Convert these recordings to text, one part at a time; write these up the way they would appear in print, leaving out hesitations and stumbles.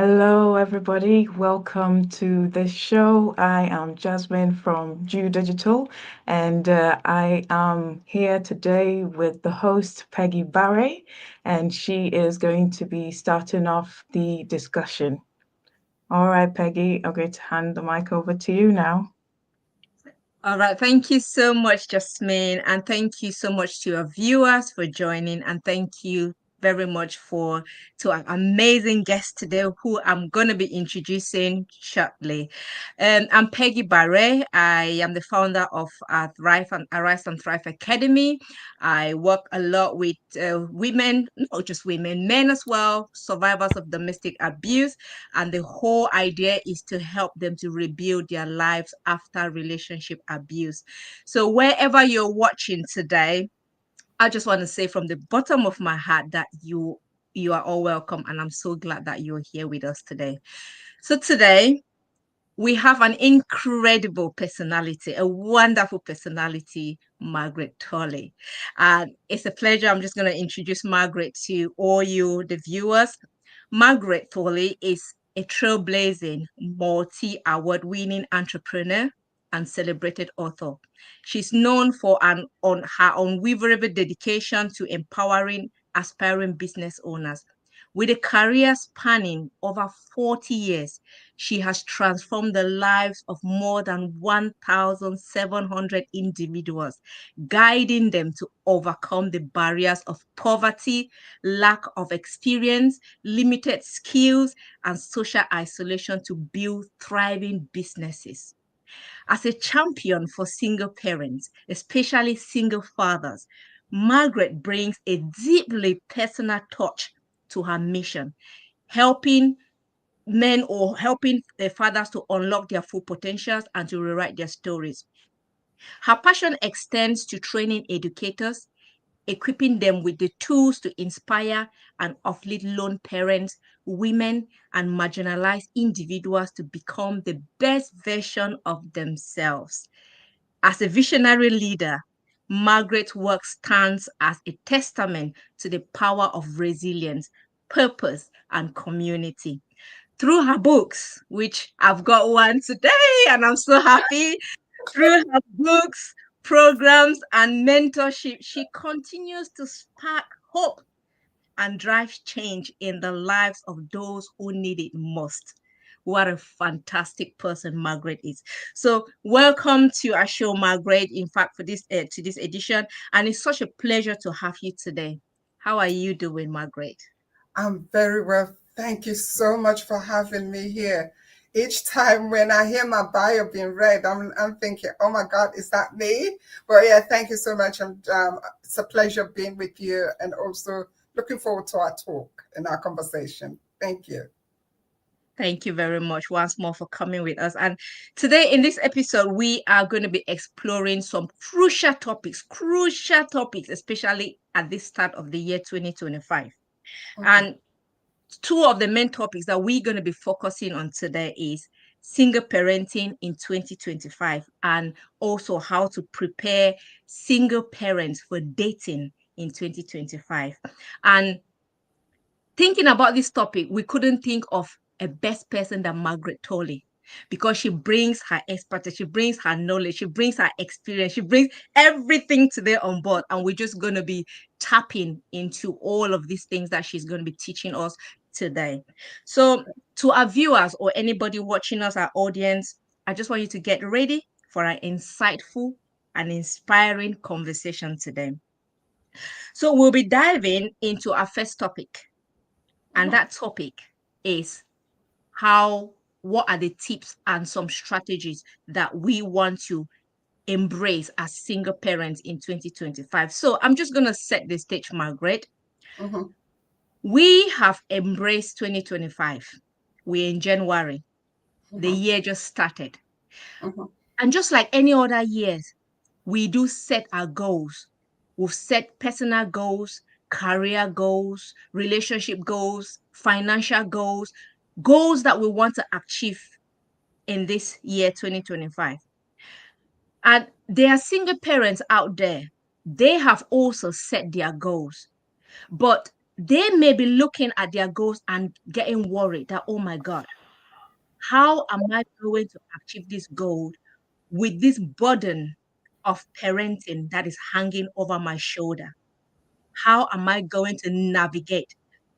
Hello, everybody. Welcome to the show. I am Jasmine from Jew Digital, and I am here today with the host, Peggy Barre, and she is going to be starting off the discussion. All right, Peggy, I'm going to hand the mic over to you now. All right. Thank you so much, Jasmine. And thank you so much to our viewers for joining. And thank you very much to our amazing guest today, who I'm going to be introducing shortly. I'm Peggy Barre. I am the founder of Arise and Thrive Academy. I work a lot with women, not just women, men as well, survivors of domestic abuse. And the whole idea is to help them to rebuild their lives after relationship abuse. So, wherever you're watching today, I just want to say from the bottom of my heart that you are all welcome, and I'm so glad that you're here with us today. So today we have an incredible personality, a wonderful personality, Margaret Tolley. And it's a pleasure. I'm just going to introduce Margaret to all you, the viewers. Margaret Tolley is a trailblazing, multi-award winning entrepreneur and celebrated author. She's known for her unwavering dedication to empowering aspiring business owners. With a career spanning over 40 years, she has transformed the lives of more than 1,700 individuals, guiding them to overcome the barriers of poverty, lack of experience, limited skills, and social isolation to build thriving businesses. As a champion for single parents, especially single fathers, Margaret brings a deeply personal touch to her mission, helping helping their fathers to unlock their full potentials and to rewrite their stories. Her passion extends to training educators, equipping them with the tools to inspire and uplift lone parents, women, and marginalized individuals to become the best version of themselves. As a visionary leader, Margaret's work stands as a testament to the power of resilience, purpose, and community. Through her books, which I've got one today, and I'm so happy. Through her books, programs, and mentorship, she continues to spark hope and drive change in the lives of those who need it most. What a fantastic person Margaret is. So, welcome to our show, Margaret. In fact, for this to this edition, and it's such a pleasure to have you today. How are you doing, Margaret? I'm very well. Thank you so much for having me here. Each time when I hear my bio being read, I'm thinking, oh my God, is that me? But yeah, thank you so much. It's a pleasure being with you and also looking forward to our talk and our conversation. Thank you. Thank you very much once more for coming with us. And today in this episode, we are going to be exploring some crucial topics, especially at this start of the year 2025. Mhm. And two of the main topics that we're going to be focusing on today is single parenting in 2025 and also how to prepare single parents for dating in 2025. And thinking about this topic, we couldn't think of a best person than Margaret Tolley because she brings her expertise, she brings her knowledge, she brings her experience, she brings everything today on board. And we're just going to be tapping into all of these things that she's going to be teaching us today. So, to our viewers or anybody watching us, our audience, I just want you to get ready for an insightful and inspiring conversation today. So, we'll be diving into our first topic, and that topic is what are the tips and some strategies that we want to embrace as single parents in 2025. So I'm just going to set the stage, Margaret. Mhm. We have embraced 2025. We're in January. The Mhm. year just started. Mhm. And just like any other years, we do set our goals. We've set personal goals, career goals, relationship goals, financial goals, goals that we want to achieve in this year 2025. And there are single parents out there. They have also set their goals, but they may be looking at their goals and getting worried that, oh my God, how am I going to achieve this goal with this burden of parenting that is hanging over my shoulder? How am I going to navigate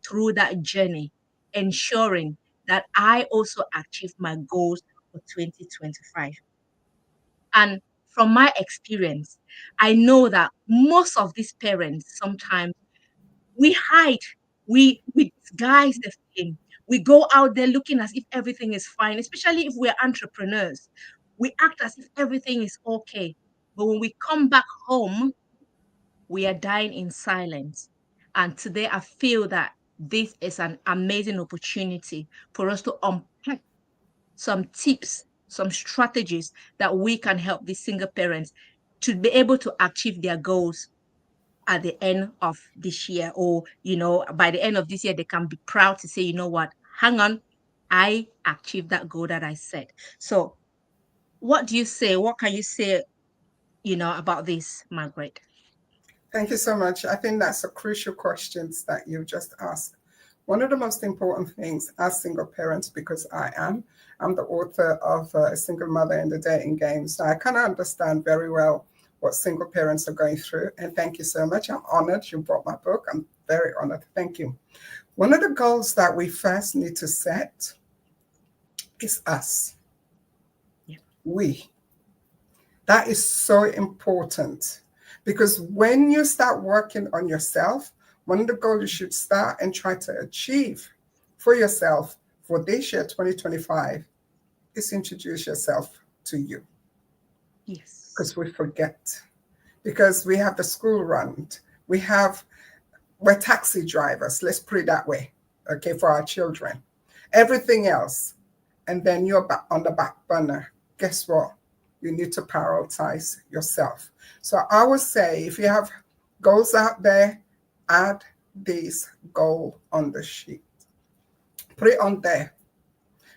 through that journey, ensuring that I also achieve my goals for 2025? And from my experience, I know that most of these parents sometimes we hide, we disguise the thing. We go out there looking as if everything is fine, especially if we're entrepreneurs. We act as if everything is okay. But when we come back home, we are dying in silence. And today I feel that this is an amazing opportunity for us to unpack some tips, some strategies that we can help these single parents to be able to achieve their goals at the end of this year, or by the end of this year they can be proud to say, you know what, hang on, I achieved that goal that I set. So what do you say, what can you say about this, Margaret? Thank you so much. I think that's a crucial questions that you just asked. One of the most important things as single parents, because I'm the author of A Single Mother in the Dating Game, so I kind of understand very well what single parents are going through. And thank you so much. I'm honored you brought my book. I'm very honored. Thank you. One of the goals that we first need to set is us. Yeah. We. That is so important, because when you start working on yourself, one of the goals you should start and try to achieve for yourself for this year, 2025, is introduce yourself to you. Yes. Because we forget. Because we have the school run. We're taxi drivers, let's put it that way, okay, for our children. Everything else. And then you're back on the back burner. Guess what? You need to prioritize yourself. So I would say, if you have goals out there, add this goal on the sheet. Put it on there.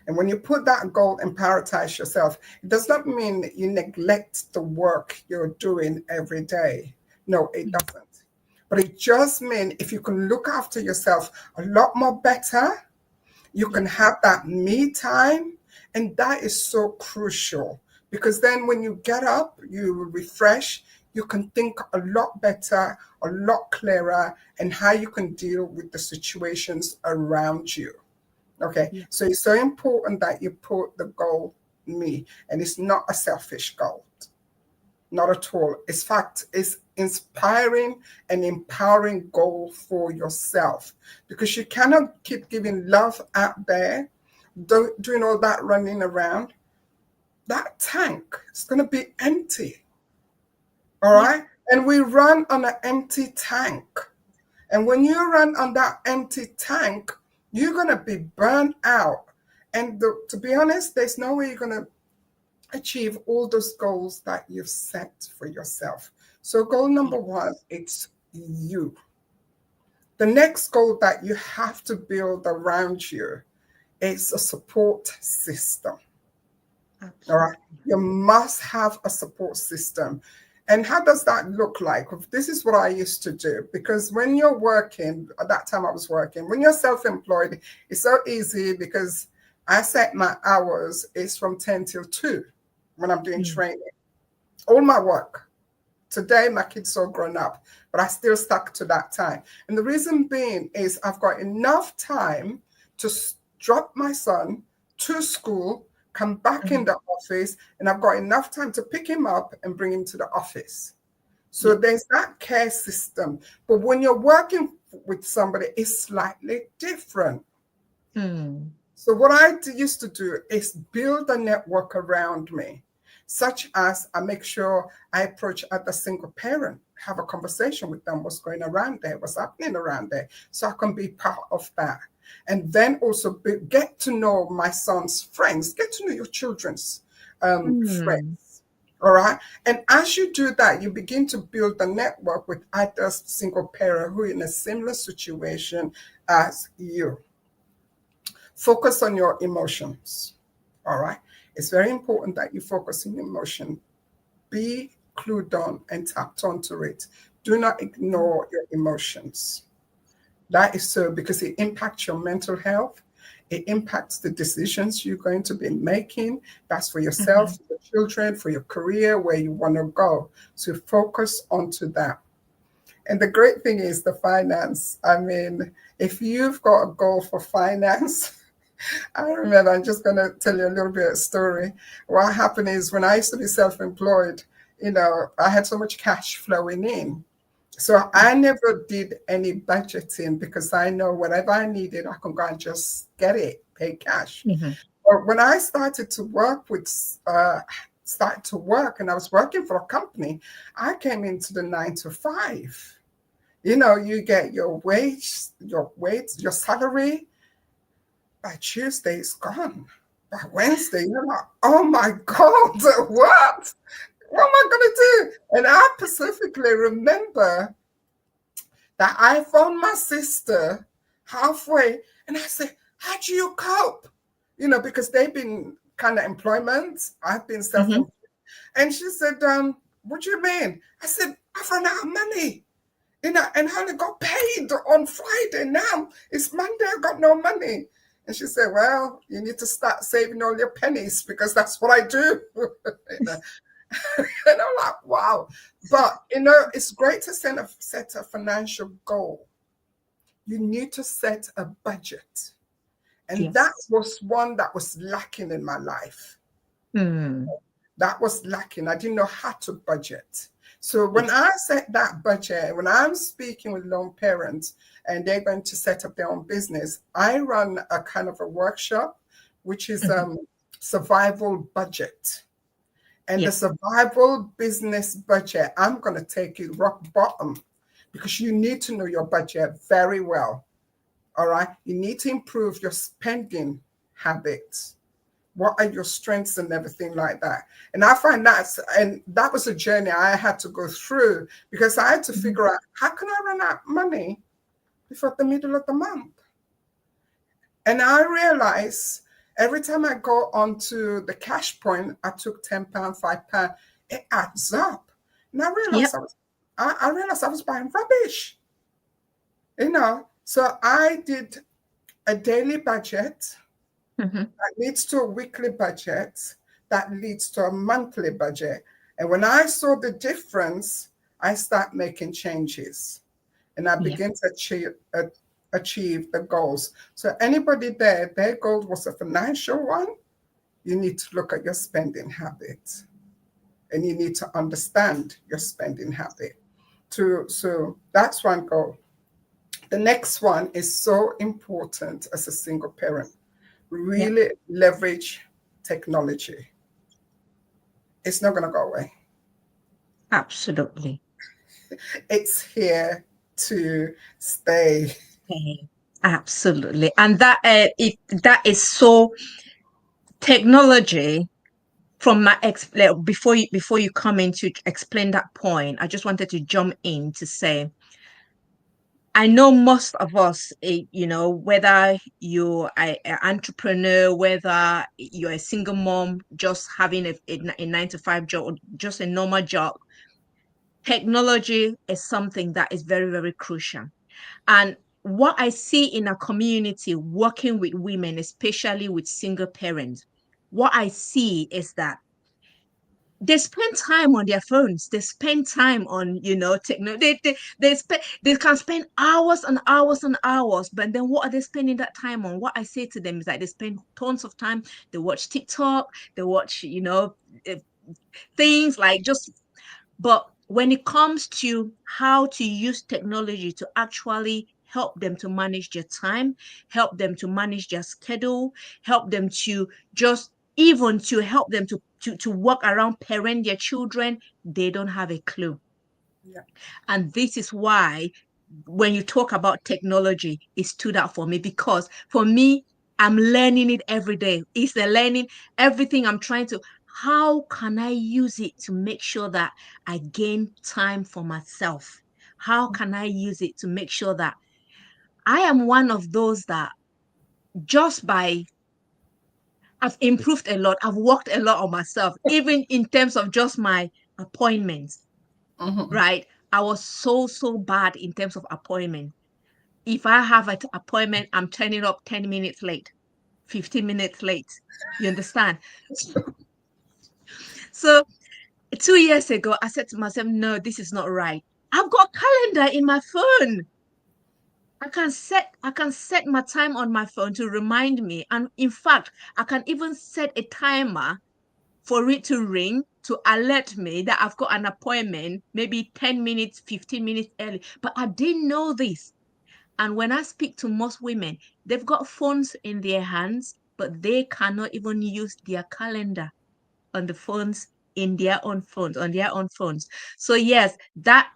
And when you put that goal and prioritize yourself, it does not mean that you neglect the work you're doing every day. No, it doesn't. But it just means if you can look after yourself a lot more better, you can have that me time. And that is so crucial, because then when you get up, you refresh, you can think a lot better, a lot clearer, and how you can deal with the situations around you. Okay, Yeah. so it's so important that you put the goal me, and it's not a selfish goal. Not at all. In fact, it's inspiring and empowering goal for yourself, because you cannot keep giving love out there, doing all that running around. That tank is going to be empty. All right. And we run on an empty tank. And when you run on that empty tank, you're going to be burned out. And to be honest, there's no way you're going to achieve all those goals that you've set for yourself. So goal number one, it's you. The next goal that you have to build around you is a support system. Absolutely. All right. You must have a support system. And how does that look like? This is what I used to do, because when you're working, at that time I was working, when you're self-employed, it's so easy, because I set my hours is from 10 till 2 when I'm doing training. All my work. Today, my kids are grown up, but I still stuck to that time. And the reason being is I've got enough time to drop my son to school, come back in the office, and I've got enough time to pick him up and bring him to the office. So there's that care system. But when you're working with somebody, it's slightly different. So what I used to do is build a network around me, such as I make sure I approach other single parent, have a conversation with them, what's going around there, what's happening around there, so I can be part of that. And then also get to know my son's friends, get to know your children's friends. All right. And as you do that, you begin to build a network with other single parent who are in a similar situation as you. Focus on your emotions. All right. It's very important that you focus on emotion. Be clued on and tapped onto it. Do not ignore your emotions. That is so, because it impacts your mental health. It impacts the decisions you're going to be making. That's for yourself, for your children, for your career, where you want to go. So focus onto that. And the great thing is the finance. I mean, if you've got a goal for finance, I remember, I'm just going to tell you a little bit of story. What happened is, when I used to be self-employed, I had so much cash flowing in. So I never did any budgeting, because I know whatever I needed, I can go and just get it, pay cash. But when I started to work and I was working for a company, I came into the 9 to 5. You get your your salary. By Tuesday, it's gone. By Wednesday, you're like, oh my God, what? What am I going to do? And I specifically remember that I phoned my sister halfway and I said, how do you cope? Because they've been kind of employment. I've been self-employed. And she said, what do you mean? I said, I've run out of money. And I only got paid on Friday. Now it's Monday, I got no money. And she said, well, you need to start saving all your pennies, because that's what I do. And I'm like, wow. But, it's great to set a financial goal. You need to set a budget. And that was one that was lacking in my life. That was lacking. I didn't know how to budget. So when I set that budget, when I'm speaking with lone parents and they're going to set up their own business, I run a kind of a workshop, which is survival budget. And the survival business budget, I'm going to take you rock bottom, because you need to know your budget very well. All right. You need to improve your spending habits. What are your strengths and everything like that? And I find that was a journey I had to go through, because I had to figure out, how can I run out money before the middle of the month? And I realized every time I go onto the cash point, I took £10, £5, it adds up. And I realized I realized I was buying rubbish. So I did a daily budget. That leads to a weekly budget, that leads to a monthly budget. And when I saw the difference, I start making changes, and I begin to achieve the goals. So anybody there, their goal was a financial one, you need to look at your spending habits, and you need to understand your spending habit. So that's one goal. The next one is so important as a single parent. Really leverage technology. It's not going to go away. Absolutely. It's here to stay. Absolutely. And that is so technology. From my before you come in to explain that point, I just wanted to jump in to say, I know most of us, whether you're an entrepreneur, whether you're a single mom, just having a 9 to 5 job, or just a normal job, technology is something that is very, very crucial. And what I see in our community, working with women, especially with single parents, what I see is that they spend time on their phones. They spend time on, technology. They can spend hours and hours and hours, but then what are they spending that time on? What I say to them is that they spend tons of time. They watch TikTok. They watch, things like but when it comes to how to use technology to actually help them to manage their time, help them to manage their schedule, help them to help them to work around parent their children, they don't have a clue. And this is why when you talk about technology, it stood out for me, because for me, I'm learning it every day. It's a learning, everything I'm trying to, how can I use it to make sure that I gain time for myself? How can I use it to make sure that I am one of those that I've improved a lot. I've worked a lot on myself, even in terms of just my appointments, right? I was so bad in terms of appointment. if I have an appointment, I'm turning up 10 minutes late, 15 minutes late. You understand? So 2 years ago, I said to myself, no, this is not right. I've got a calendar in my phone. I can set my time on my phone to remind me. And in fact, I can even set a timer for it to ring to alert me that I've got an appointment, maybe 10 minutes, 15 minutes early. But I didn't know this. And when I speak to most women, they've got phones in their hands, but they cannot even use their calendar on the phones, in their own phones, on their own phones. So yes, that,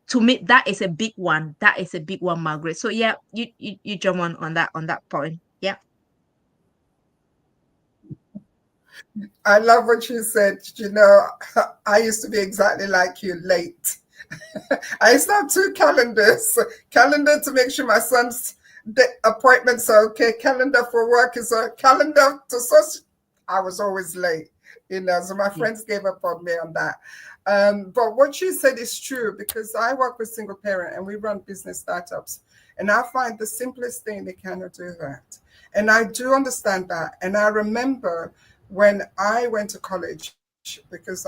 to me, that is a big one. That is a big one, Margaret. So yeah, you jump on that point. Yeah. I love what you said. You know, I used to be exactly like you, late. I used to have two calendars. Calendar to make sure my son's appointments are okay. Calendar for work is a calendar to social. I was always late, you know, so my friends gave up on me on that. But what you said is true, because I work with single parent and we run business startups. And I find the simplest thing, they cannot do that. And I do understand that. And I remember when I went to college, because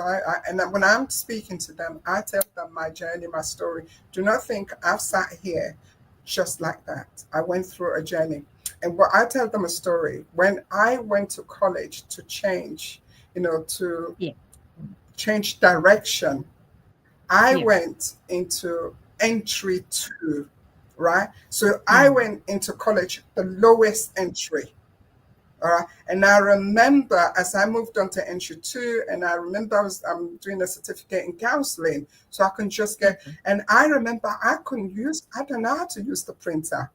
when I'm speaking to them, I tell them my journey, my story. Do not think I've sat here just like that. I went through a journey. And what I tell them a story, when I went to college to change, you know, to Yeah. change direction, I Yeah. went into entry two, right? So I went into college, the lowest entry. All right. And I remember as I moved on to entry two, and I remember I'm doing a certificate in counseling, so I can just get, and I remember I don't know how to use the printer.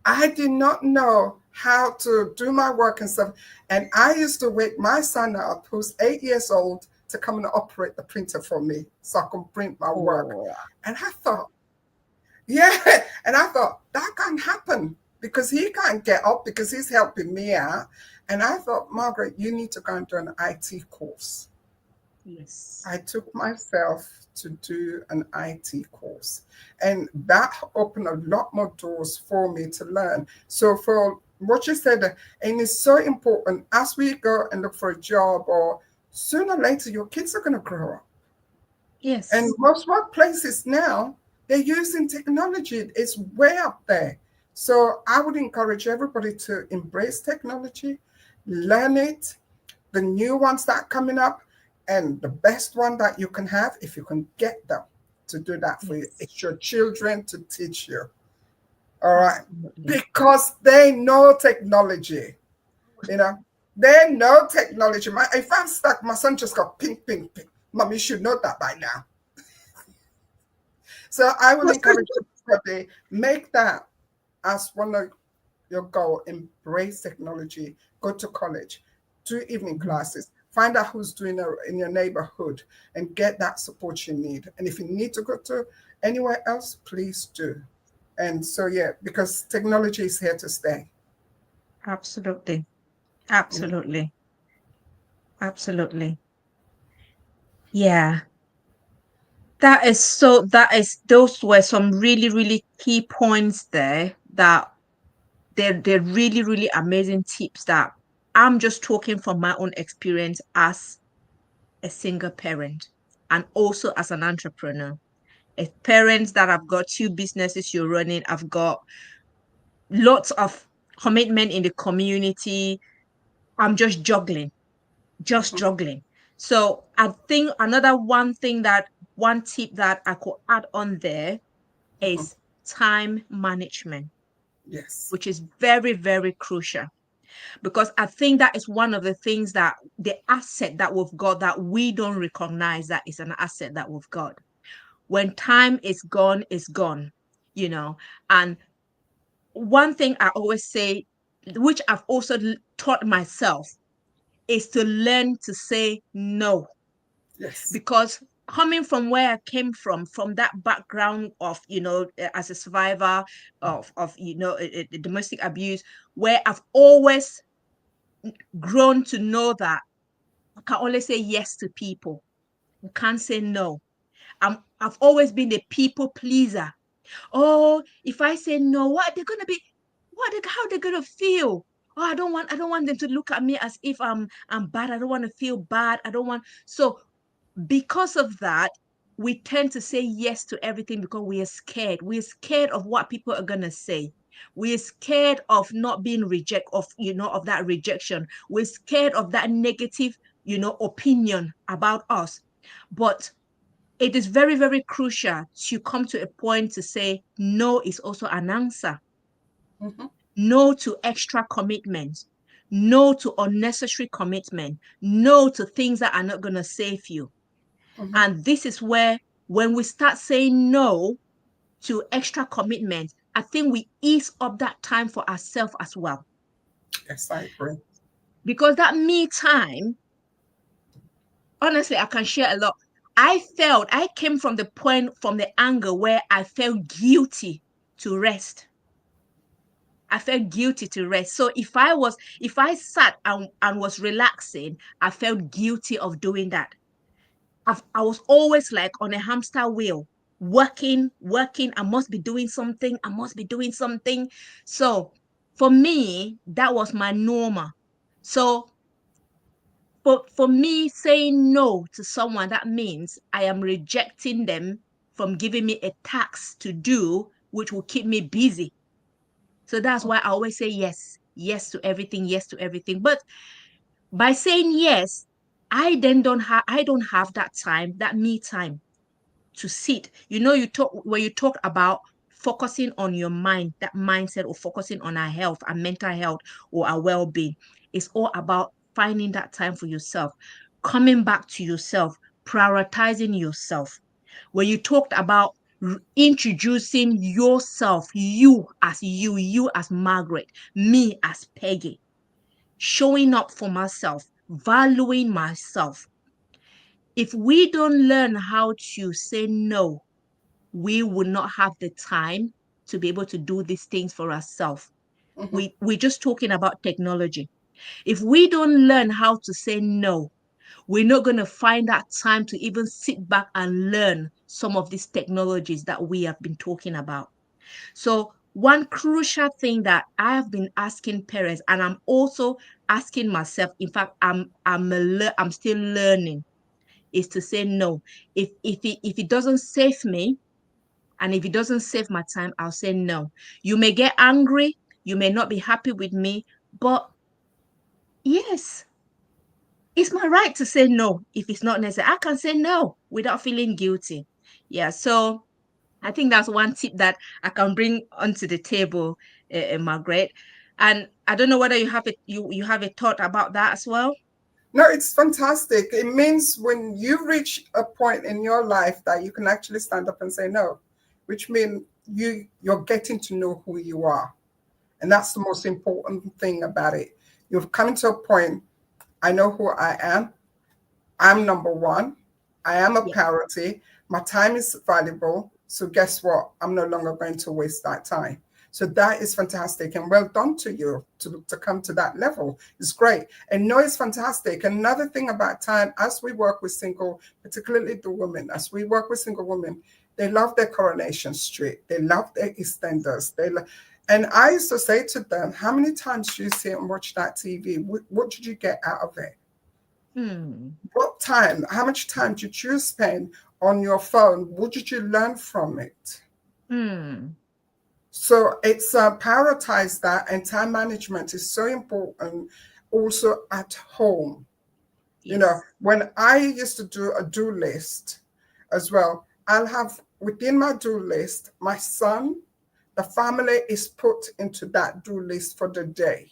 I did not know how to do my work and stuff. And I used to wake my son up, who's 8 years old, to come and operate the printer for me so I can print my work. Oh. And I thought, yeah. And I thought, that can't happen because he can't get up because he's helping me out. And I thought, Margaret, you need to go and do an IT course. Yes. I took myself to do an IT course, and that opened a lot more doors for me to learn. So for what you said, and it's so important as we go and look for a job, or sooner or later your kids are going to grow up. Yes. And most workplaces now, they're using technology. It's way up there. So I would encourage everybody to embrace technology, learn it, the new ones that are coming up, and the best one that you can have, if you can get them to do that for you, it's your children to teach you. All right. Absolutely. Because they know technology. You know, they know technology. If I'm stuck, my son just got ping, ping, ping. Mom, you should know that by now. So I will encourage everybody, make that as one of your goal. Embrace technology. Go to college. Do evening classes. Find out who's doing it in your neighborhood and get that support you need. And if you need to go to anywhere else, please do. And so, yeah, because technology is here to stay. Absolutely. Absolutely. Absolutely. Yeah. Those were some really, really key points there, that they're really, really amazing tips that I'm just talking from my own experience as a single parent and also as an entrepreneur. A parent that I've got 2 businesses you're running, I've got lots of commitment in the community. I'm just juggling. So I think another one tip that I could add on there is time management. Yes. Which is very, very crucial, because I think that is one of the things, that the asset that we've got, that we don't recognize that is an asset that we've got. When time is gone, it's gone, you know. And one thing I always say, which I've also taught myself, is to learn to say no. Yes. Because coming from where I came from that background of, as a survivor of domestic abuse, where I've always grown to know that I can only say yes to people. I can't say no. I've always been a people pleaser. Oh, if I say no, what they're gonna be, how they're gonna feel? Oh, I don't want them to look at me as if I'm bad. I don't want to feel bad. I don't want. So because of that, we tend to say yes to everything because we are scared. We're scared of what people are gonna say. We're scared of not being of that rejection. We're scared of that negative, opinion about us. But it is very, very crucial to come to a point to say no is also an answer. Mm-hmm. No to extra commitment. No to unnecessary commitment. No to things that are not going to save you. Mm-hmm. And this is where, when we start saying no to extra commitment, I think we ease up that time for ourselves as well. Yes, I agree. Because that me time, honestly, I can share a lot. I came from the angle where I felt guilty to rest. I felt guilty to rest. So if I sat and was relaxing, I felt guilty of doing that. I was always like on a hamster wheel, working. I must be doing something. I must be doing something. So for me, that was my normal. So for me, saying no to someone, that means I am rejecting them from giving me a task to do, which will keep me busy. So that's why I always say yes, yes to everything, yes to everything. But by saying yes, I then don't have that time, that me time to sit. You talk about focusing on your mind, that mindset of focusing on our health, our mental health, or our well-being. It's all about finding that time for yourself, coming back to yourself, prioritizing yourself. When you talked about introducing yourself, you as Margaret, me as Peggy, showing up for myself, valuing myself. If we don't learn how to say no, we will not have the time to be able to do these things for ourselves. Mm-hmm. We're just talking about technology. If we don't learn how to say no, we're not going to find that time to even sit back and learn some of these technologies that we have been talking about. So one crucial thing that I have been asking parents, and I'm also asking myself, in fact, I'm still learning, is to say no. If it doesn't save me, and if it doesn't save my time, I'll say no. You may get angry, you may not be happy with me, but yes, it's my right to say no if it's not necessary. I can say no without feeling guilty. Yeah, so I think that's one tip that I can bring onto the table, Margaret. And I don't know whether you have a thought about that as well. No, it's fantastic. It means when you reach a point in your life that you can actually stand up and say no, which means you're getting to know who you are. And that's the most important thing about it. You've come to a point, I know who I am. I'm number one. I am a Yeah. priority. My time is valuable. So guess what? I'm no longer going to waste that time. So that is fantastic and well done to you to come to that level. It's great. And no, it's fantastic. Another thing about time, as we work with single, particularly the women, as we work with single women, they love their Coronation Street. They love their EastEnders. And I used to say to them, how many times do you sit and watch that TV? What did you get out of it? What time, how much time did you spend on your phone? What did you learn from it? So it's prioritize that, and time management is so important also at home. Yes. You know, when I used to do a do list as well, I'll have within my do list, my son, the family is put into that do list for the day.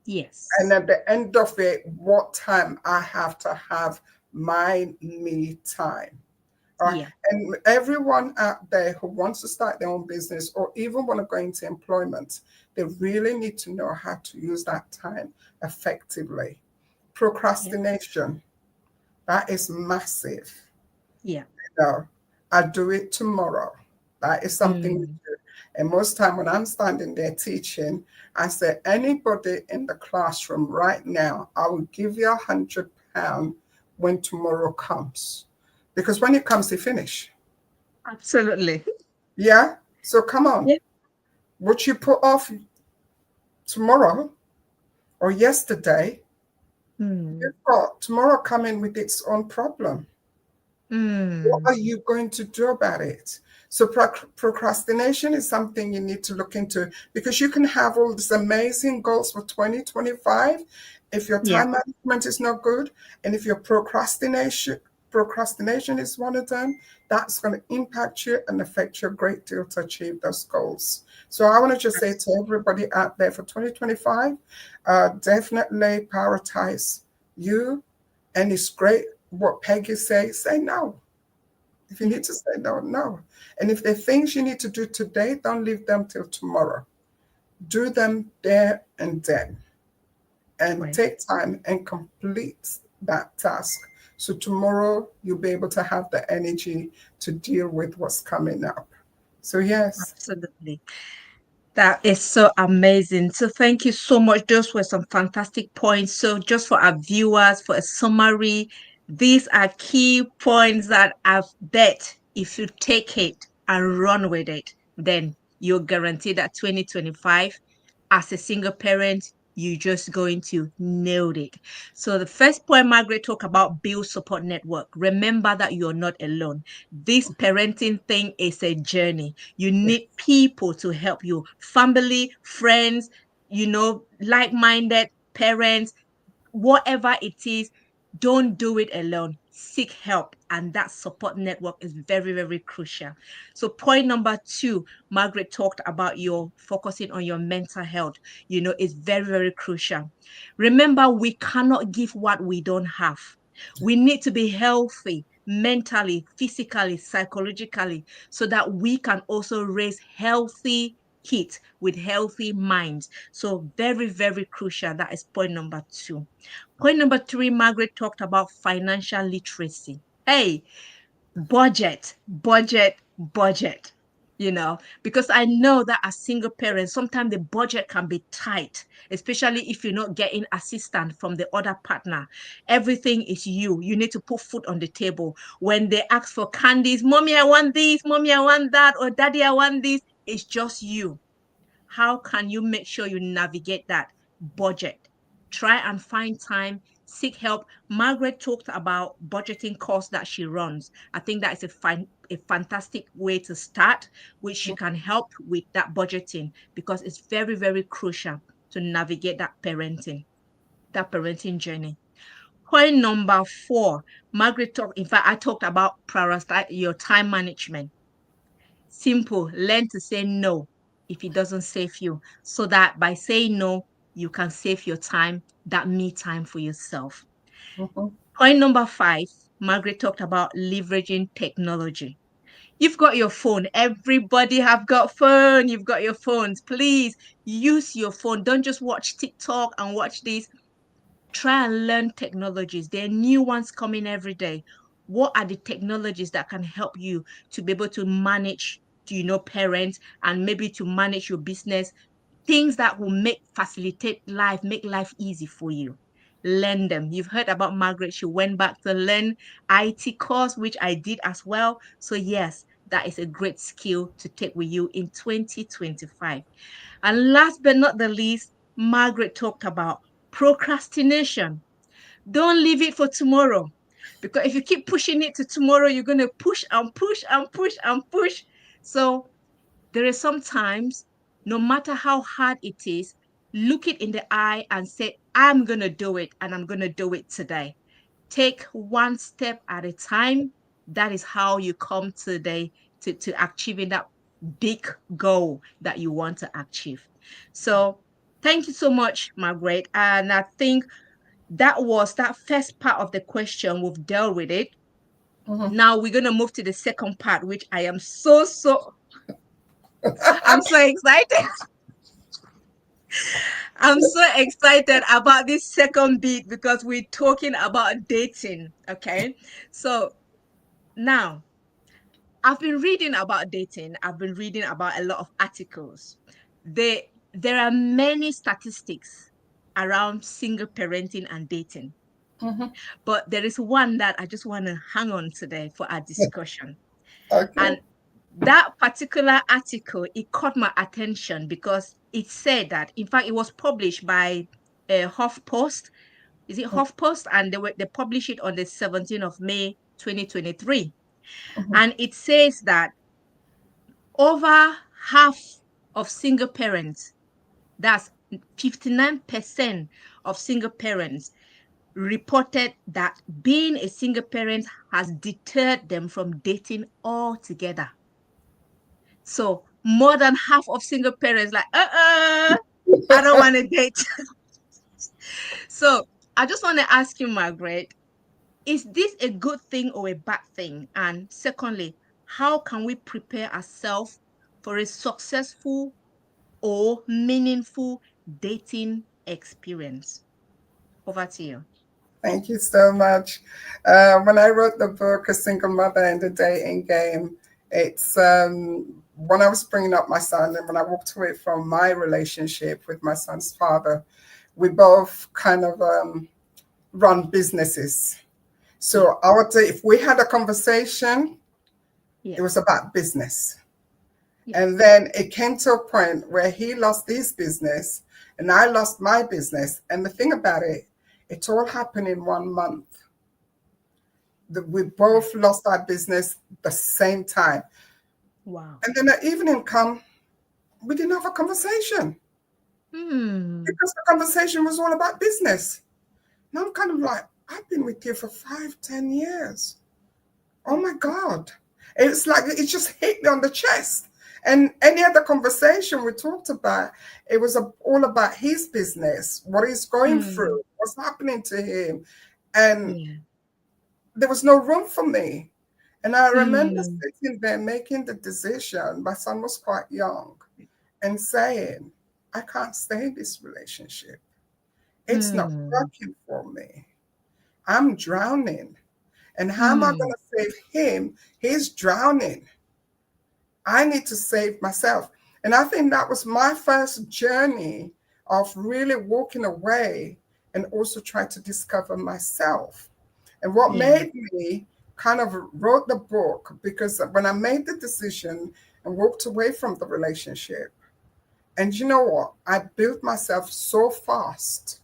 Yes. And at the end of it, what time I have to have my me time. All right. Yeah. And everyone out there who wants to start their own business or even want to go into employment, they really need to know how to use that time effectively. Procrastination, that is massive. Yeah. You know, I'll do it tomorrow. That is something we do. And most time when I'm standing there teaching, I say, anybody in the classroom right now, I will give you £100 when tomorrow comes. Because when it comes, they finish. Absolutely. Yeah. So come on. Yeah. What you put off tomorrow or yesterday, you've got tomorrow coming with its own problem. What are you going to do about it? So procrastination is something you need to look into, because you can have all these amazing goals for 2025. If your Yeah. time management is not good, and if your procrastination is one of them, that's going to impact you and affect you a great deal to achieve those goals. So I want to just say to everybody out there for 2025, definitely prioritize you. And it's great what Peggy says, say no. If you need to say no, no. And if there are things you need to do today, don't leave them till tomorrow. Do them there and then. And Right. take time and complete that task. So tomorrow you'll be able to have the energy to deal with what's coming up. So yes. Absolutely. That is so amazing. So thank you so much. Those were some fantastic points. So just for our viewers, for a summary, these are key points that I bet if you take it and run with it, then you're guaranteed that 2025, as a single parent, you're just going to nail it. So the first point, Margaret talked about build support network. Remember that you're not alone. This parenting thing is a journey. You need people to help you, family, friends, like-minded parents, whatever it is. Don't do it alone. Seek help. And that support network is very, very crucial. So point number 2, Margaret talked about your focusing on your mental health. It's very, very crucial. Remember, we cannot give what we don't have. We need to be healthy mentally, physically, psychologically, so that we can also raise healthy kids with healthy minds. So very, very crucial. That is point number 2. Point number 3, Margaret talked about financial literacy. Hey, budget, budget, budget. Because I know that as single parents, sometimes the budget can be tight, especially if you're not getting assistance from the other partner. Everything is you. You need to put food on the table. When they ask for candies, mommy, I want this, mommy, I want that, or daddy, I want this, it's just you. How can you make sure you navigate that budget? Try and find time, seek help. Margaret talked about budgeting costs that she runs. I think that is a fantastic way to start, which she can help with that budgeting, because it's very, very crucial to navigate that parenting journey. Point number 4, Margaret talked, in fact, I talked about prioritize your time management. Simple, learn to say no if it doesn't save you, so that by saying no, you can save your time, that me time for yourself. Point number 5, Margaret talked about leveraging technology. You've got your phone. Everybody have got phone. You've got your phones. Please use your phone. Don't just watch TikTok and watch this. Try and learn technologies. There are new ones coming every day. What are the technologies that can help you to be able to manage, parents, and maybe to manage your business? Things that will facilitate life, make life easy for you. Learn them. You've heard about Margaret. She went back to learn IT course, which I did as well. So yes, that is a great skill to take with you in 2025. And last but not the least, Margaret talked about procrastination. Don't leave it for tomorrow, because if you keep pushing it to tomorrow, you're going to push and push and push and push. So there is sometimes, no matter how hard it is, look it in the eye and say, I'm going to do it, and I'm going to do it today. Take one step at a time. That is how you come today to achieving that big goal that you want to achieve. So thank you so much, Margaret. And I think that was that first part of the question. We've dealt with it. Now we're going to move to the second part, which I am I'm so excited. I'm so excited about this second bit, because we're talking about dating. Okay. So now I've been reading about dating. I've been reading about a lot of articles. There are many statistics around single parenting and dating. But there is one that I just want to hang on today for our discussion. Okay. And that particular article, it caught my attention because it said that, in fact, it was published by HuffPost. Is it HuffPost? And they published it on the 17th of May, 2023. And it says that over half of single parents, that's 59% of single parents, reported that being a single parent has deterred them from dating altogether. So more than half of single parents like, I don't want to date. So I just want to ask you, Margaret, is this a good thing or a bad thing? And secondly, how can we prepare ourselves for a successful or meaningful dating experience? Over to you. Thank you so much. When I wrote the book, A Single Mother in the Dating Game, it's when I was bringing up my son and when I walked away from my relationship with my son's father, we both kind of run businesses. So I would say if we had a conversation, it was about business. And then it came to a point where he lost his business and I lost my business. And the thing about it, it all happened in 1 month. We both lost our business the same time. Wow. And then the evening come, we didn't have a conversation. Because the conversation was all about business. And I'm kind of like, I've been with you for 5-10 years. Oh my God. It's like, it just hit me on the chest. And any other conversation we talked about, it was all about his business, what he's going through, what's happening to him. And there was no room for me. And I remember sitting there making the decision, my son was quite young, and saying, I can't stay in this relationship. It's not working for me. I'm drowning. And how am I going to save him? He's drowning. I need to save myself. And I think that was my first journey of really walking away and also trying to discover myself. And what made me kind of wrote the book, because when I made the decision and walked away from the relationship, and you know what? I built myself so fast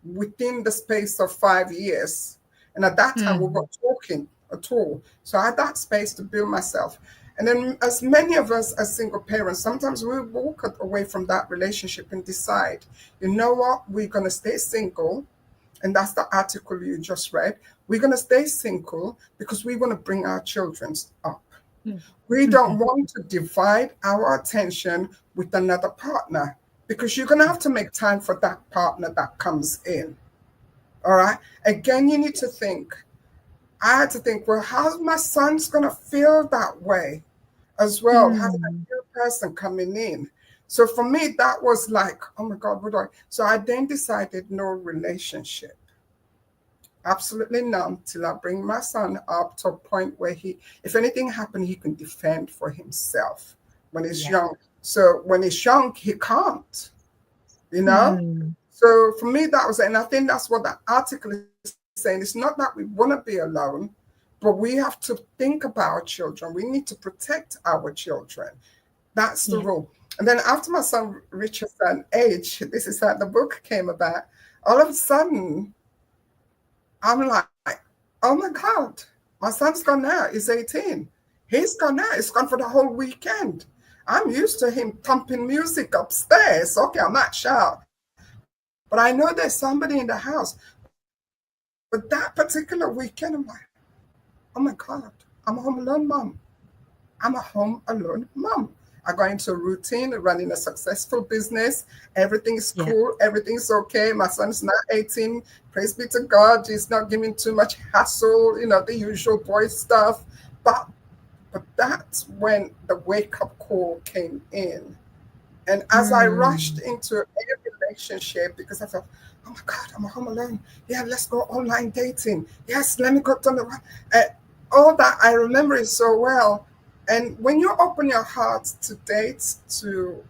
within the space of 5 years. And at that time, we weren't talking at all. So I had that space to build myself. And then as many of us as single parents, sometimes we walk away from that relationship and decide, you know what, we're going to stay single. And that's the article you just read. We're going to stay single because we want to bring our children up. We don't want to divide our attention with another partner because you're going to have to make time for that partner that comes in. All right. Again, you need to think. I had to think, well, how's my son's going to feel that way as well, having a new person coming in? So for me, that was like, oh my God, what do I? So I then decided no relationship. Absolutely none till I bring my son up to a point where he, if anything happened, he can defend for himself when he's young. So when he's young, he can't, you know? So for me, that was it. And I think that's what that article is saying. It's not that we want to be alone, but we have to think about our children. We need to protect our children. That's the rule. And then after my son reached a certain age, this is how the book came about. All of a sudden, I'm like, oh my God, my son's gone now. He's 18. He's gone now. He's gone for the whole weekend. I'm used to him thumping music upstairs. Okay, I might shout, but I know there's somebody in the house. But that particular weekend, I'm like, oh my God, I'm a home alone mom. I'm a home alone mom. I got into a routine, running a successful business. Everything is cool. Everything's okay. My son's not 18. Praise be to God. He's not giving too much hassle, you know, the usual boy stuff. But that's when the wake-up call came in. And as I rushed into a relationship, because I thought, oh my God, I'm home alone. Yeah, let's go online dating. Yes, let me go to the all that I remember it so well. And when you open your heart to date, you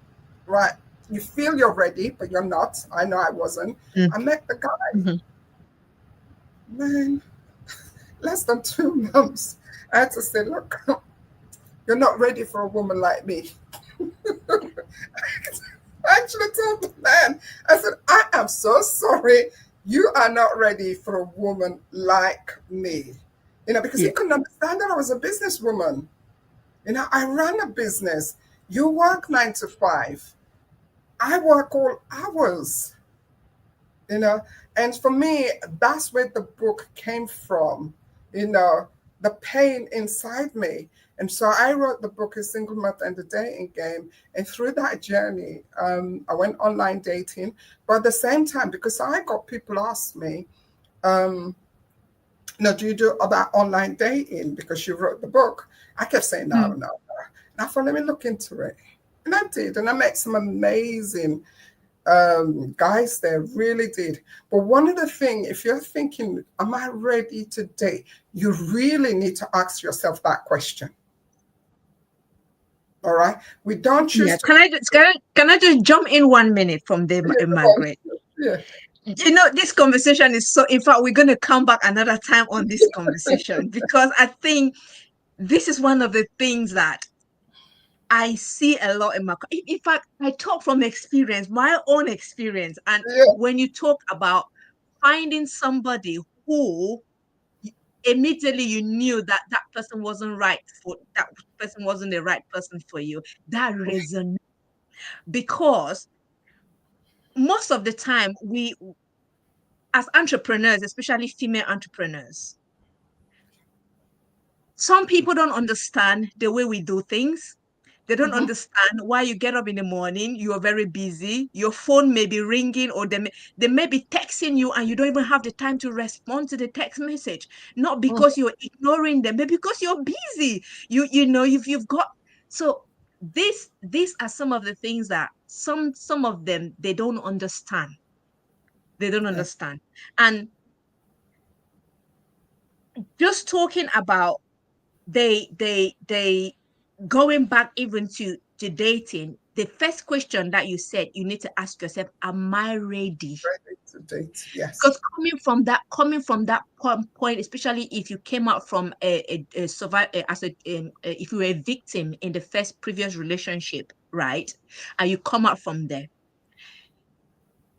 feel you're ready, but you're not. I know I wasn't. I met the guy. Man, less than 2 months. I had to say, look, you're not ready for a woman like me. I actually told the man, I said, I am so sorry. You are not ready for a woman like me. Because he couldn't understand that I was a businesswoman. I ran a business. You work 9 to 5. I work all hours. And for me, that's where the book came from, the pain inside me. And so I wrote the book, A Single Mother and the Dating Game. And through that journey, I went online dating. But at the same time, because I got people ask me, do you do about online dating because you wrote the book? I kept saying, no. And I thought, let me look into it. And I did. And I met some amazing guys there, really did. But one of the things, if you're thinking, am I ready to date? You really need to ask yourself that question. All right. We don't choose. Can I just jump in 1 minute from there, Margaret? Yeah. This conversation is so, in fact, we're going to come back another time on this conversation because I think this is one of the things that I see a lot in in fact, I talk from experience, my own experience. And when you talk about finding somebody who immediately you knew that that person wasn't right for that person wasn't the right person for you, that resonates. Because most of the time we, as entrepreneurs, especially female entrepreneurs, some people don't understand the way we do things. They don't understand why you get up in the morning, you are very busy, your phone may be ringing, or they may be texting you and you don't even have the time to respond to the text message. Not because you're ignoring them, but because you're busy. You've got, so these are some of the things that some of them, they don't understand. They don't understand. And just talking about they going back even to dating, the first question that you said you need to ask yourself, am I ready? Ready to date? Yes. Because coming from that point, especially if you came out from a survivor, if you were a victim in the previous relationship, right, and you come out from there,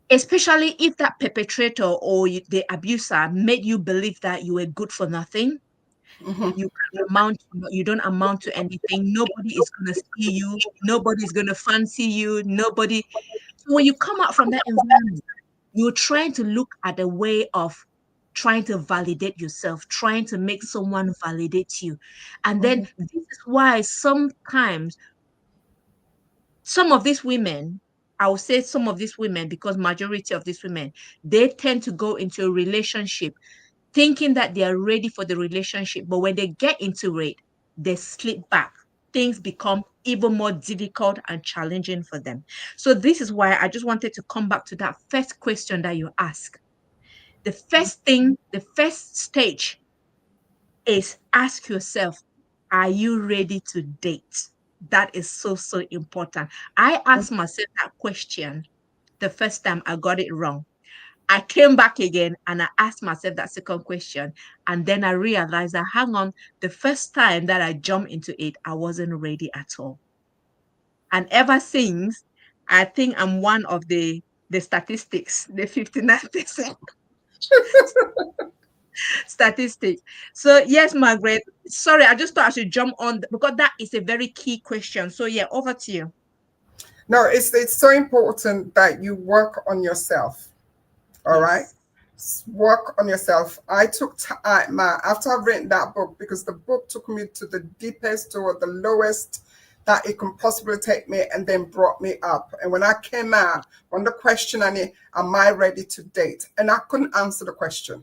especially if that perpetrator or the abuser made you believe that you were good for nothing. You don't amount to anything. Nobody is going to see you. Nobody is going to fancy you. Nobody. So when you come out from that environment, you're trying to look at a way of trying to validate yourself, trying to make someone validate you. And then this is why sometimes some of these women, I will say some of these women, because majority of these women, they tend to go into a relationship thinking that they are ready for the relationship. But when they get into it, they slip back. Things become even more difficult and challenging for them. So this is why I just wanted to come back to that first question that you ask. The first thing, the first stage is ask yourself, are you ready to date? That is so, so important. I asked myself that question the first time. I got it wrong. I came back again and I asked myself that second question. And then I realized that, hang on, the first time that I jumped into it, I wasn't ready at all. And ever since, I think I'm one of the statistics, the 59% statistics. So yes, Margaret, sorry, I just thought I should jump on because that is a very key question. So yeah, over to you. No, it's so important that you work on yourself. All right. Work on yourself. I took time after I've written that book, because the book took me to the deepest or the lowest that it can possibly take me, and then brought me up. And when I came out, on the question, am I ready to date? And I couldn't answer the question.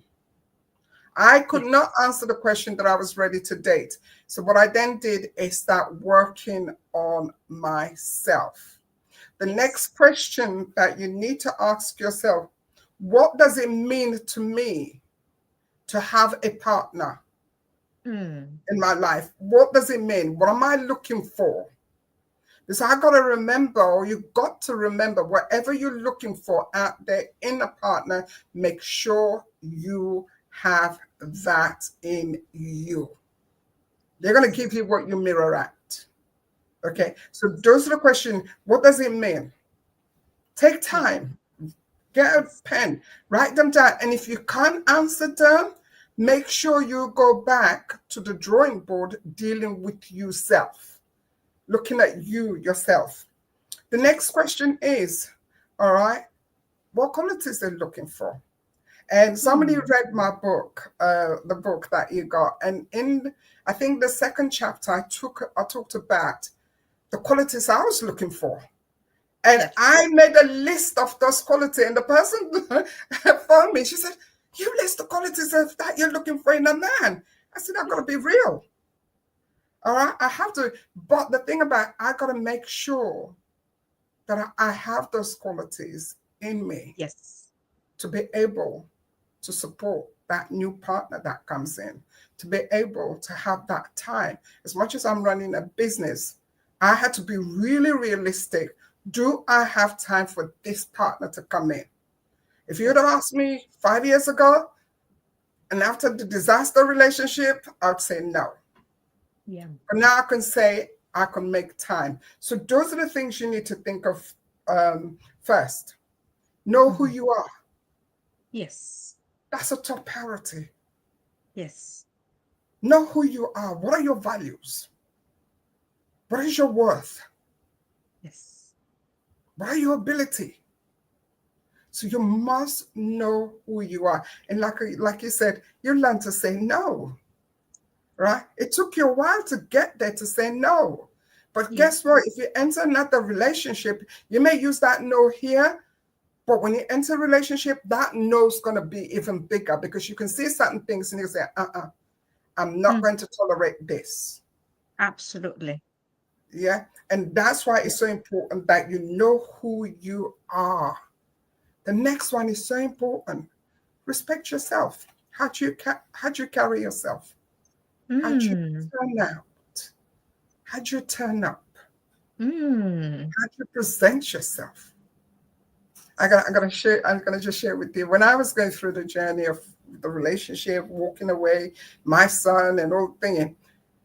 I could not answer the question that I was ready to date. So what I then did is start working on myself. The next question that you need to ask yourself, what does it mean to me to have a partner in my life? What does it mean? What am I looking for? Because I got to remember, or you've got to remember, whatever you're looking for out there in a partner, make sure you have that in you. They're going to give you what you mirror at. Okay, so those are the questions. What does it mean? Take time, get a pen, write them down. And if you can't answer them, make sure you go back to the drawing board dealing with yourself, looking at yourself. The next question is, all right, what qualities they're looking for? And somebody read my book, the book that you got. And in, I think the second chapter, I talked about the qualities I was looking for. And I made a list of those qualities. And the person phoned me. She said, you list the qualities that you're looking for in a man. I said, I've got to be real. All right. I have to. But the thing about, I got to make sure that I have those qualities in me. Yes. To be able to support that new partner that comes in, to be able to have that time. As much as I'm running a business, I had to be really realistic. Do I have time for this partner to come in? If you would have asked me 5 years ago, and after the disaster relationship, I'd say no. Yeah. But now I can say I can make time. So those are the things you need to think of first. Know who you are. Yes. That's a top priority. Yes. Know who you are. What are your values? What is your worth? Yes. What are your ability? So you must know who you are. And like you said, you learn to say no, right? It took you a while to get there to say no. But guess what? If you enter another relationship, you may use that no here, but when you enter a relationship, that no is going to be even bigger because you can see certain things and you say, I'm not going to tolerate this. Absolutely. Yeah. And that's why it's so important that you know who you are. The next one is so important. Respect yourself. How do you carry yourself? How do you turn out? How do you turn up? How do you present yourself? I'm gonna just share with you. When I was going through the journey of the relationship, walking away, my son and all thing,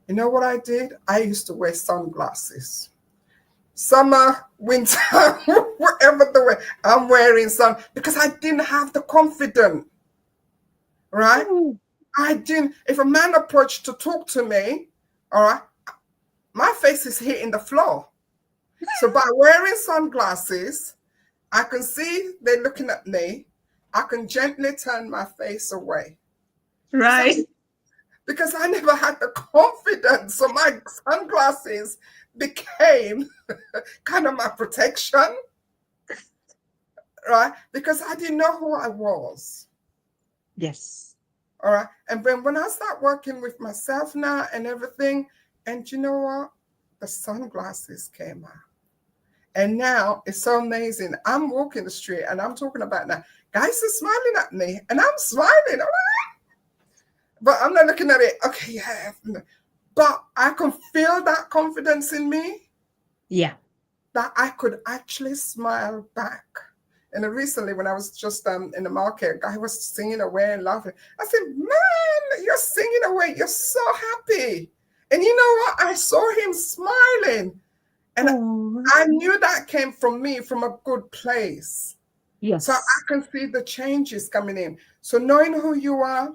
you know what I did? I used to wear sunglasses. Summer, winter, whatever the way, I'm wearing sun because I didn't have the confidence. Right? I didn't. If a man approached to talk to me, all right, my face is hitting the floor. So by wearing sunglasses, I can see they're looking at me. I can gently turn my face away. Right. Because I never had the confidence. So my sunglasses became kind of my protection. Right? Because I didn't know who I was. Yes. All right. And when I start working with myself now and everything, and you know what? The sunglasses came out. And now it's so amazing. I'm walking the street and I'm talking about now. Guys are smiling at me and I'm smiling. All right? But I'm not looking at it. Okay, yeah. But I can feel that confidence in me. Yeah. That I could actually smile back. And recently, when I was just in the market, a guy was singing away and laughing. I said, man, you're singing away. You're so happy. And you know what? I saw him smiling. And I knew that came from me, from a good place. Yes. So I can see the changes coming in. So knowing who you are,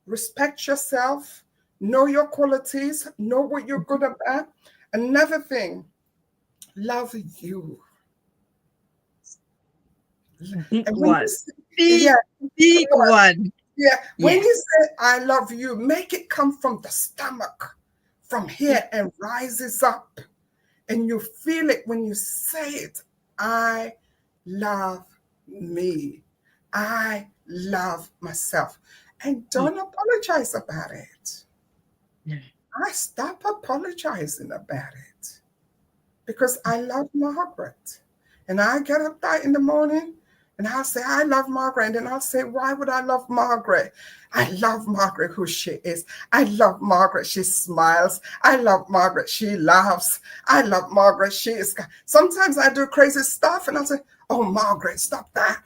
respect yourself, know your qualities, know what you're good at. Another thing, love you. Big one. Big one. Yeah. When you say I love you, make it come from the stomach, from here and rises up. And you feel it when you say it. I love me. I love myself. And don't apologize about it. I stop apologizing about it because I love Margaret. And I get up there in the morning and I'll say, I love Margaret. And I'll say, why would I love Margaret? I love Margaret, who she is. I love Margaret. She smiles. I love Margaret. She laughs. I love Margaret. She is. Sometimes I do crazy stuff and I'll say, oh, Margaret, stop that.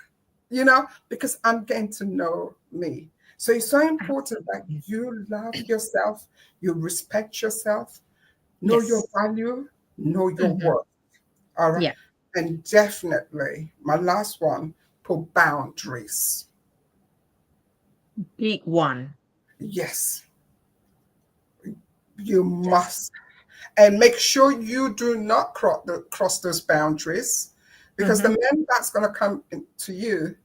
You know, because I'm getting to know me. So it's so important that you love yourself. You respect yourself. Know your value. Know your Mhm. worth. All right. Yeah. And definitely, my last one, put boundaries. Big one. Yes, you Yes. must. And make sure you do not cross those boundaries, because the Mm-hmm. men that's going to come to you,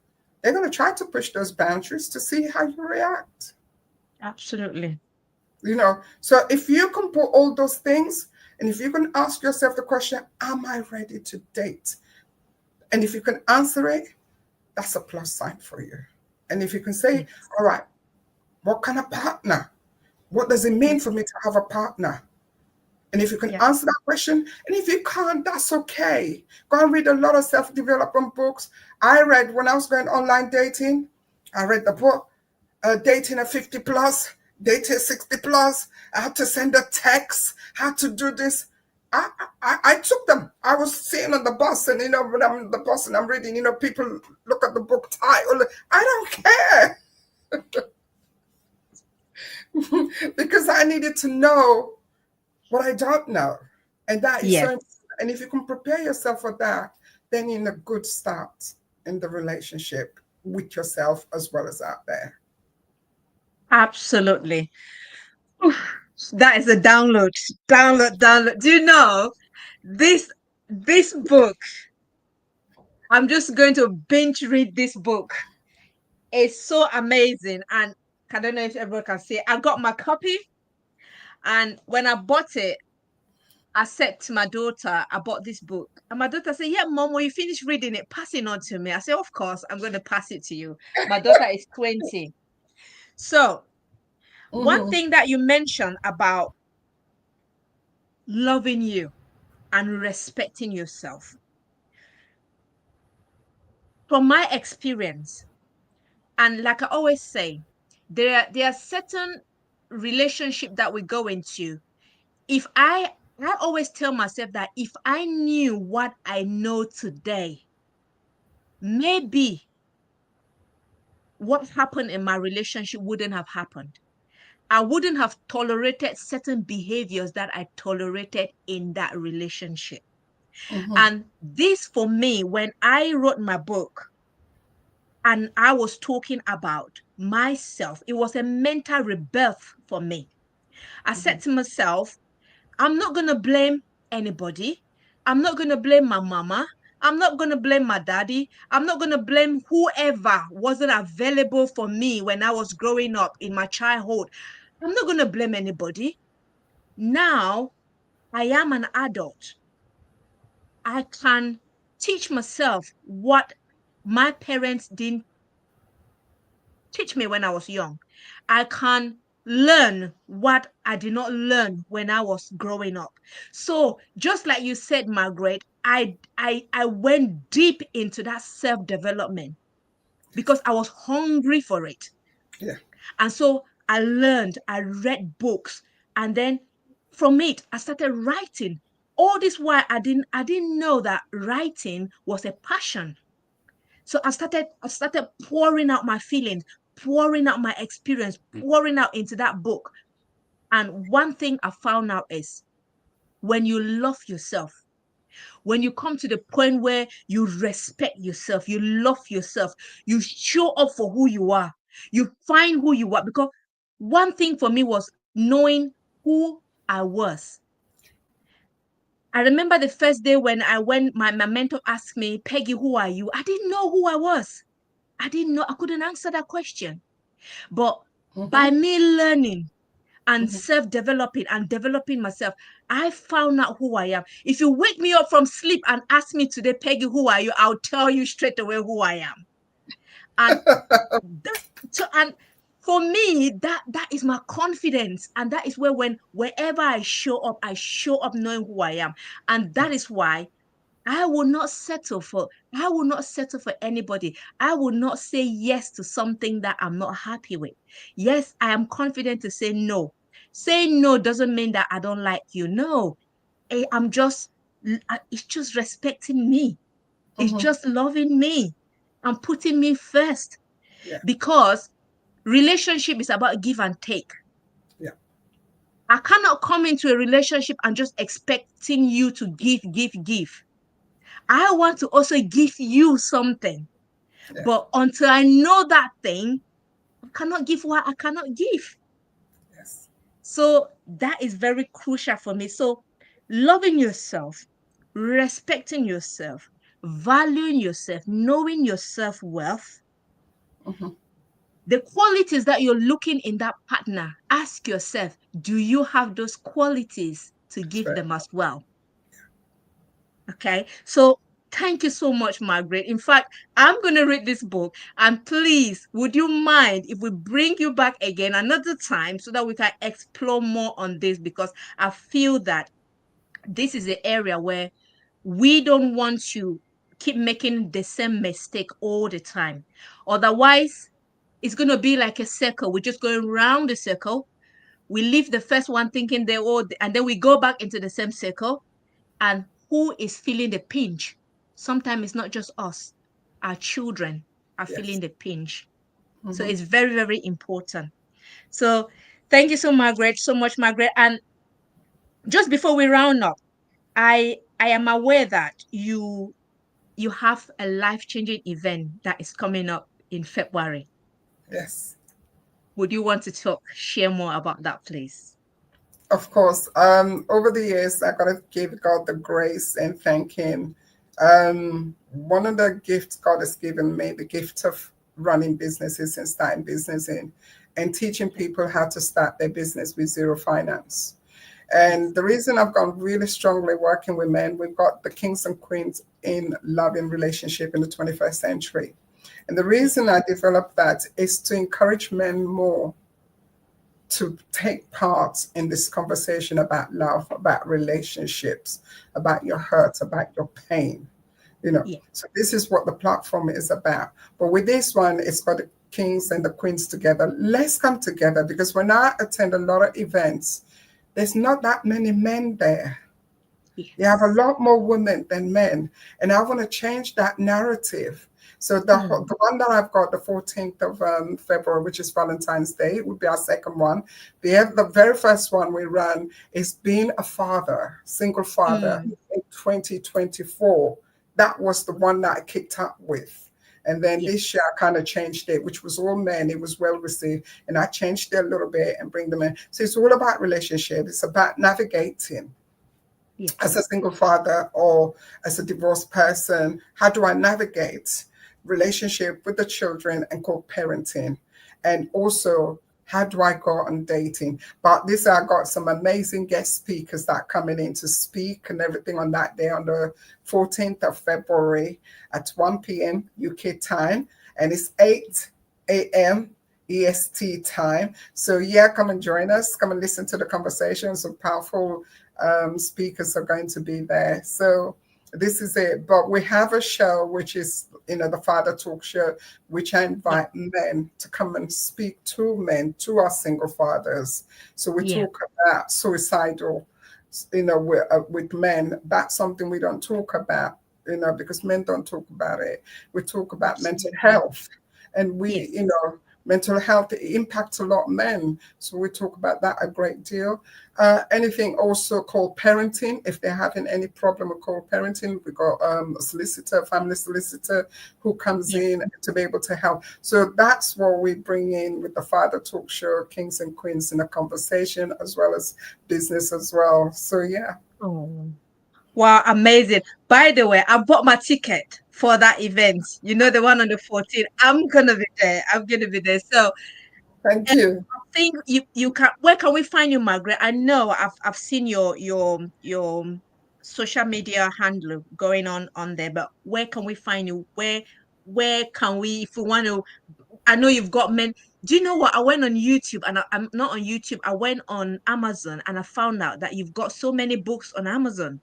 they're going to try to push those boundaries to see how you react. Absolutely. So if you can put all those things, and if you can ask yourself the question, am I ready to date? And if you can answer it, that's a plus sign for you. And if you can say, Yes. all right, what kind of partner? What does it mean for me to have a partner? And if you can Yeah. answer that question, and if you can't, that's okay. Go and read a lot of self-development books. I read, when I was going online dating, I read the book, Dating at 50 plus, Dating 60 plus, how to send a text, how to do this. I took them. I was sitting on the bus, and when I'm on the bus and I'm reading, people look at the book title. I don't care. Because I needed to know what I don't know. And that is so Yes. important. And if you can prepare yourself for that, then you're in a good start in the relationship with yourself as well as out there. Absolutely. That is a download. Download. Do you know this book? I'm just going to binge read this book. It's so amazing. And I don't know if everyone can see it. I got my copy, and when I bought it, I said to my daughter, I bought this book. And my daughter said, yeah, Mom, when you finish reading it, pass it on to me. I said, of course, I'm going to pass it to you. My daughter is 20. So, one Mm-hmm. thing that you mentioned about loving you and respecting yourself, from my experience, and like I always say, there are certain relationship that we go into. If I always tell myself that if I knew what I know today, maybe what happened in my relationship wouldn't have happened. I wouldn't have tolerated certain behaviors that I tolerated in that relationship. Mm-hmm. And this, for me, when I wrote my book and I was talking about myself, it was a mental rebirth for me. I said to myself, I'm not going to blame anybody. I'm not going to blame my mama. I'm not going to blame my daddy. I'm not going to blame whoever wasn't available for me when I was growing up in my childhood. I'm not going to blame anybody. Now I am an adult. I can teach myself what my parents didn't teach me when I was young. I can learn what I did not learn when I was growing up. So just like you said, Margaret, I went deep into that self-development because I was hungry for it. Yeah. And so I learned, I read books, and then from it I started writing. All this while I didn't know that writing was a passion. So I started pouring out my feelings, pouring out my experience, pouring out into that book. And one thing I found out is when you love yourself, when you come to the point where you respect yourself, you love yourself, you show up for who you are, you find who you are. Because one thing for me was knowing who I was. I remember the first day when my mentor asked me, Peggy, who are you? I didn't know who I was. I didn't know, I couldn't answer that question. But Mm-hmm. by me learning and Mm-hmm. self-developing and developing myself, I found out who I am. If you wake me up from sleep and ask me today, Peggy, who are you? I'll tell you straight away who I am. And and for me, that is my confidence. And that is wherever I show up knowing who I am. And that is why I will not settle for anybody. I will not say yes to something that I'm not happy with. Yes, I am confident to say no. Saying no doesn't mean that I don't like you. No, it's just respecting me. It's Mm-hmm. just loving me and putting me first, Yeah. because relationship is about give and take. Yeah. I cannot come into a relationship and just expecting you to give. I want to also give you something. Yeah. But until I know that thing, I cannot give what I cannot give. Yes. So that is very crucial for me. So loving yourself, respecting yourself, valuing yourself, knowing your self-worth, Mhm. the qualities that you're looking in that partner, ask yourself, do you have those qualities to That's give right. them as well? Okay. So thank you so much, Margaret. In fact, I'm going to read this book. And please, would you mind if we bring you back again another time so that we can explore more on this? Because I feel that this is the area where we don't want to keep making the same mistake all the time. Otherwise, it's going to be like a circle. We're just going around the circle. We leave the first one thinking they all, and then we go back into the same circle. And who is feeling the pinch? Sometimes it's not just us, our children are Yes. feeling the pinch. So Mhm. it's very, very important. So thank you so much, Margaret. And just before we round up, I am aware that you have a life-changing event that is coming up in February. Yes. Would you want to share more about that, please? Of course. Over the years, I gotta give God the grace and thank Him. One of the gifts God has given me, the gift of running businesses and starting business and teaching people how to start their business with zero finance. Yes. And the reason I've gone really strongly working with men, we've got the kings and queens in loving relationship in the 21st century. And the reason I developed that is to encourage men more to take part in this conversation about love, about relationships, about your hurt, about your pain. Yeah. So this is what the platform is about. But with this one, it's got the kings and the queens together. Let's come together, because when I attend a lot of events, there's not that many men there. You have a Yes. lot more women than men, and I want to change that narrative. So Mm. the one that I've got, the 14th of February, which is Valentine's Day, would be our second one. The very first one we run is being a father, single father Mm. in 2024. That was the one that I kicked up with. And then Yeah. this year I kind of changed it, which was all men. It was well received. And I changed it a little bit and bring them in. So it's all about relationship. It's about navigating as a Yes. single father or as a divorced person. How do I navigate relationship with the children and co-parenting? And also, how do I go on dating? But this, I got some amazing guest speakers that are coming in to speak and everything on that day on the 14th of February at 1 p.m. UK time. And it's 8 a.m. EST time. So yeah, come and join us. Come and listen to the conversations. Some powerful speakers are going to be there. So this is it. But we have a show which is, the Father Talk Show, which I Yeah. invite men to come and speak to men, to our single fathers. So we Yeah. talk about suicidal, with men. That's something we don't talk about, because men don't talk about it. We talk about mental Absolutely. health. And we, Yes. mental health, it impacts a lot of men. So we talk about that a great deal. Anything also called parenting. If they're having any problem with co-parenting, we got a solicitor, family solicitor, who comes Yeah. in to be able to help. So that's what we bring in with the Father Talk Show, Kings and Queens in a conversation, as well as business as well. So yeah. Oh. Wow, amazing. By the way, I bought my ticket for that event. You know, the one on the 14th. I'm gonna be there. I'm gonna be there. So Thank and you. I think you can, where can we find you, Margaret? I know I've seen your social media handle going on there, but where can we find you? Where can we, if we want to, I know you've got men. Do you know what? I went on YouTube, and I'm not on YouTube. I went on Amazon and I found out that you've got so many books on Amazon.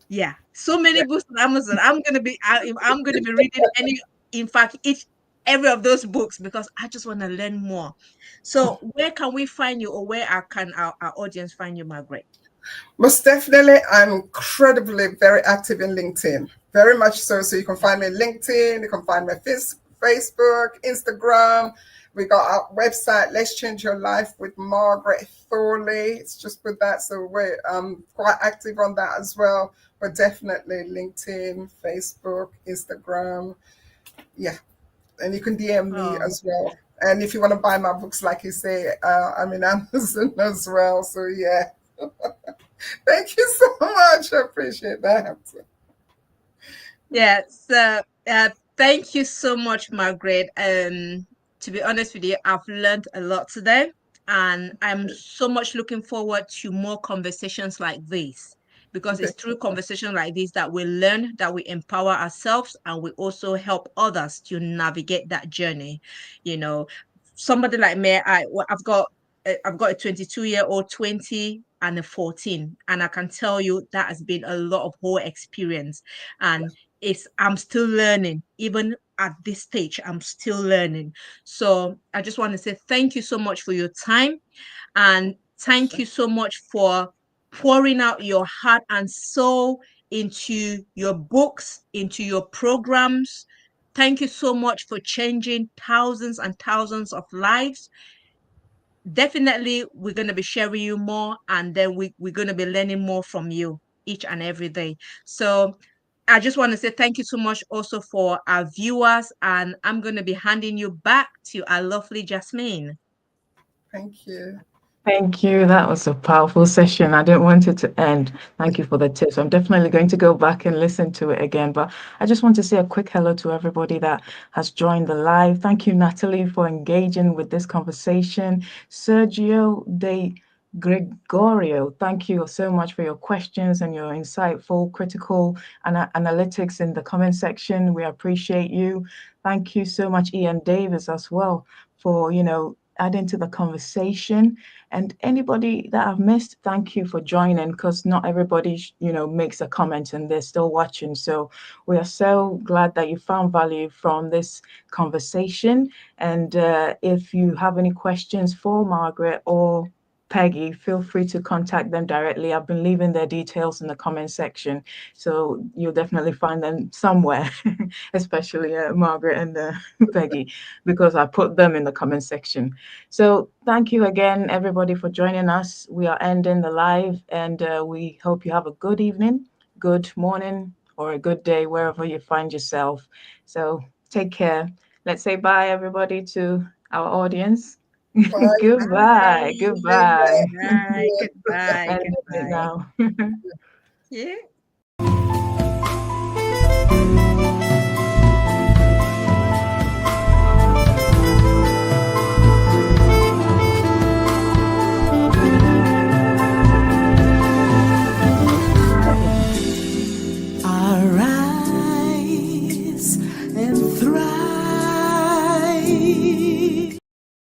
Yeah, so many Yeah. books on Amazon. I'm gonna be reading in fact, each every of those books, because I just want to learn more. So where can we find you, or where can our audience find you, Margaret? Most definitely, I'm incredibly very active in LinkedIn. Very much so. So you can find me on LinkedIn, you can find my Facebook, Instagram. We got our website, Let's Change Your Life with Margaret Thorley. It's just with that. So we're quite active on that as well. But definitely LinkedIn, Facebook, Instagram. Yeah. And you can DM me as well. And if you want to buy my books, like you say, I'm in Amazon as well. So yeah. Thank you so much. I appreciate that. Yeah, so thank you so much, Margaret. To be honest with you, I've learned a lot today, and I'm so much looking forward to more conversations like this, because it's through conversations like this that we learn, that we empower ourselves, and we also help others to navigate that journey. You know, somebody like me, I've got a 22-year-old, 20, and a 14, and I can tell you that has been a lot of whole experience, and I'm still learning. Even at this stage, I'm still learning. So I just want to say thank you so much for your time, and thank you so much for pouring out your heart and soul into your books, into your programs. Thank you so much for changing thousands and thousands of lives. Definitely, we're going to be sharing you more, and then we're going to be learning more from you each and every day. So I just want to say thank you so much also for our viewers, and I'm going to be handing you back to our lovely Jasmine. Thank you. Thank you. That was a powerful session. I didn't want it to end. Thank you for the tips. I'm definitely going to go back and listen to it again. But I just want to say a quick hello to everybody that has joined the live. Thank you, Natalie, for engaging with this conversation. Sergio De Gregorio, thank you so much for your questions and your insightful, critical analytics in the comment section. We appreciate you. Thank you so much, Ian Davis, as well, for, adding to the conversation. And anybody that I've missed, thank you for joining, because not everybody, makes a comment and they're still watching. So we are so glad that you found value from this conversation. And if you have any questions for Margaret or Peggy, feel free to contact them directly. I've been leaving their details in the comment section, so you'll definitely find them somewhere, especially Margaret and Peggy, because I put them in the comment section. So thank you again, everybody, for joining us. We are ending the live, and we hope you have a good evening, good morning, or a good day wherever you find yourself. So take care. Let's say bye, everybody, to our audience. Bye. Goodbye. Goodbye. Bye. Goodbye. End it Goodbye. now. Yeah.